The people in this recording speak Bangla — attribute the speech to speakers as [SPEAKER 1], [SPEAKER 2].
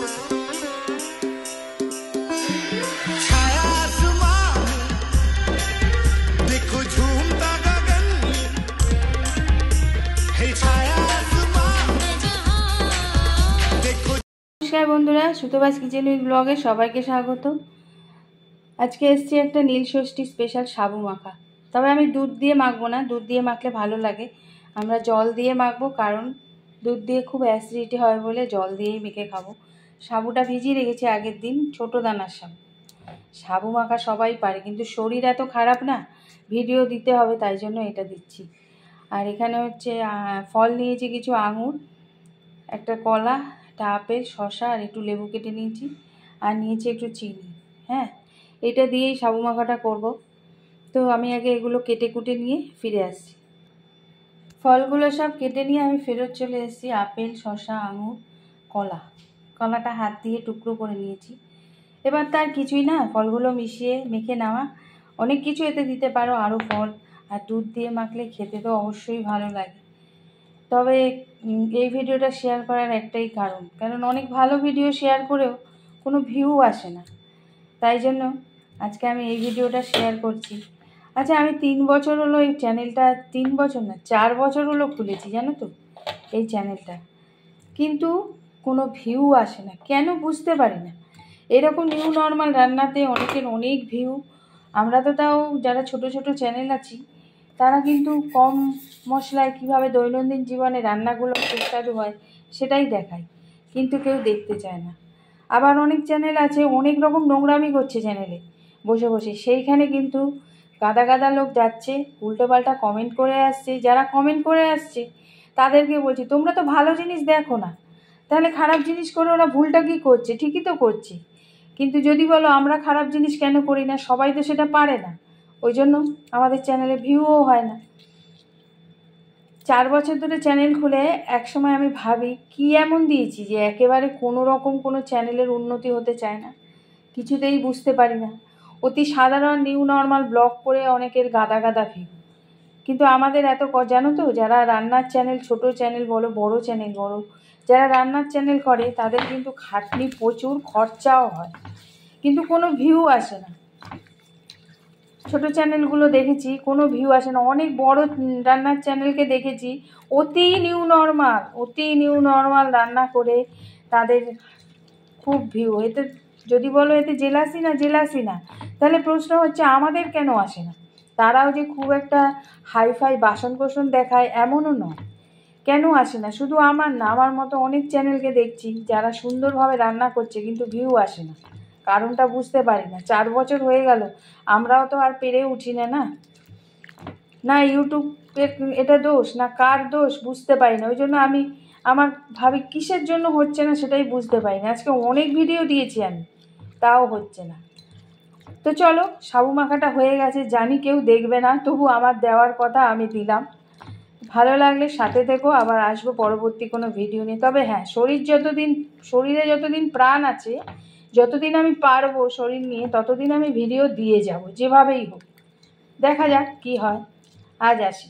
[SPEAKER 1] নমস্কার বন্ধুরা, সুতোবাস কিচেন উইথ ব্লগে সবাইকে স্বাগত। আজকে এসেছি একটা নীল ষষ্ঠী স্পেশাল সাবু মাখা। তবে আমি দুধ দিয়ে মাখবো না, দুধ দিয়ে মাখলে ভালো লাগে, আমরা জল দিয়ে মাখবো, কারণ দুধ দিয়ে খুব অ্যাসিডিটি হয় বলে জল দিয়েই মেখে খাবো। সাবুটা ভিজিয়ে রেখেছি আগের দিন, ছোটো দানার সাবু। সাবু মাখা সবাই পারে, কিন্তু শরীর এত খারাপ না, ভিডিও দিতে হবে, তাই জন্য এটা দিচ্ছি। আর এখানে হচ্ছে ফল নিয়েছি, কিছু আঙুর, একটা কলা, একটা আপেল, শসা আর একটু লেবু কেটে নিয়েছি, আর নিয়েছি একটু চিনি। হ্যাঁ, এটা দিয়েই সাবু মাখাটা করব। তো আমি আগে এগুলো কেটে কুটে নিয়ে ফিরে আসছি। ফলগুলো সব কেটে নিয়ে আমি ফেরত চলে এসেছি। আপেল, শসা, আঙুর, কলাটা হাত দিয়ে টুকরো করে নিয়েছি। এবার তার কিছুই না, ফলগুলো মিশিয়ে মেখে নেওয়া। অনেক কিছু এতে দিতে পারো, আরও ফল, আর দুধ দিয়ে মাখলে খেতে তো অবশ্যই ভালো লাগে। তবে এই ভিডিওটা শেয়ার করার একটাই কারণ অনেক ভালো ভিডিও শেয়ার করেও কোনো ভিউ আসে না, তাই জন্য আজকে আমি এই ভিডিওটা শেয়ার করছি। আচ্ছা, আমি 3 বছর হলো এই চ্যানেলটা, 3 বছর না 4 বছর হলো খুলেছি, জানো তো এই চ্যানেলটা, কিন্তু কোনো ভিউ আসে না, কেন বুঝতে পারি না। এরকম নিউ নর্মাল রান্নাতে অনেকের অনেক ভিউ, আমরা তো তাও যারা ছোট ছোট চ্যানেল আছি তারা কিন্তু কম মশলায় কীভাবে দৈনন্দিন জীবনে রান্নাগুলো সুস্বাদু হয় সেটাই দেখায়, কিন্তু কেউ দেখতে চায় না। আবার অনেক চ্যানেল আছে অনেক রকম নোংরামি করছে চ্যানেলে বসে বসে, সেইখানে কিন্তু গাদা গাদা লোক যাচ্ছে, উল্টোপাল্টা কমেন্ট করে আসছে। যারা কমেন্ট করে আসছে তাদেরকে বলছি, তোমরা তো ভালো জিনিস দেখো না, তাহলে খারাপ জিনিস করে ওরা ভুলটা কী করছে? ঠিকই তো করছে। কিন্তু যদি বলো আমরা খারাপ জিনিস কেন করি না, সবাই তো সেটা পারে না, ওই জন্য আমাদের চ্যানেলে ভিউও হয় না। 4 বছর ধরে চ্যানেল খুলে একসময় আমি ভাবি কি এমন দিয়েছি যে একেবারে কোনো রকম কোনো চ্যানেলের উন্নতি হতে চায় না, কিছুতেই বুঝতে পারি না। অতি সাধারণ নিউ নর্মাল ব্লগ করে অনেকের গাদা গাদা ভিউ, কিন্তু আমাদের এত জানো তো, যারা রান্নার চ্যানেল, ছোট চ্যানেল বলো বড় চ্যানেল বলো, যারা রান্নার চ্যানেল করে তাদের কিন্তু খাটনি প্রচুর, খরচাও হয়, কিন্তু কোনো ভিউ আসে না। ছোট চ্যানেলগুলো দেখেছি কোনো ভিউ আসে না, অনেক বড় রান্নার চ্যানেলকে দেখেছি অতি নিউ নর্মাল রান্না করে তাদের খুব ভিউ। এতে যদি বলো এতে জেলাসি না, তাহলে প্রশ্ন হচ্ছে আমাদের কেন আসে না? তারাও যে খুব একটা হাইফাই বাসন কোসন দেখায় এমনও নয়, কেন আসে না? শুধু আমার না, আমার মতো অনেক চ্যানেলকে দেখছি যারা সুন্দরভাবে রান্না করছে, কিন্তু ভিউ আসে না, কারণটা বুঝতে পারি না। 4 বছর হয়ে গেল, আমরাও তো আর পেরে উঠি না। না ইউটিউবের এটা দোষ, না কার দোষ বুঝতে পারি না। ওই জন্য আমি ভাবি কিসের জন্য হচ্ছে না সেটাই বুঝতে পারি না। আজকে অনেক ভিডিও দিয়েছি আমি, তাও হচ্ছে না। তো চলো, সাবু মাখাটা হয়ে গেছে, জানি কেউ দেখবে না, তবু আমার দেওয়ার কথা আমি দিলাম। ভালো লাগলে সাথে থেকো, আবার আসবো পরবর্তী কোনো ভিডিও নিয়ে। তবে হ্যাঁ, শরীরে যতদিন প্রাণ আছে, যতদিন আমি পারবো শরীর নিয়ে, ততদিন আমি ভিডিও দিয়ে যাব, যেভাবেই হোক। দেখা যাক কি হয়। আজ আসি।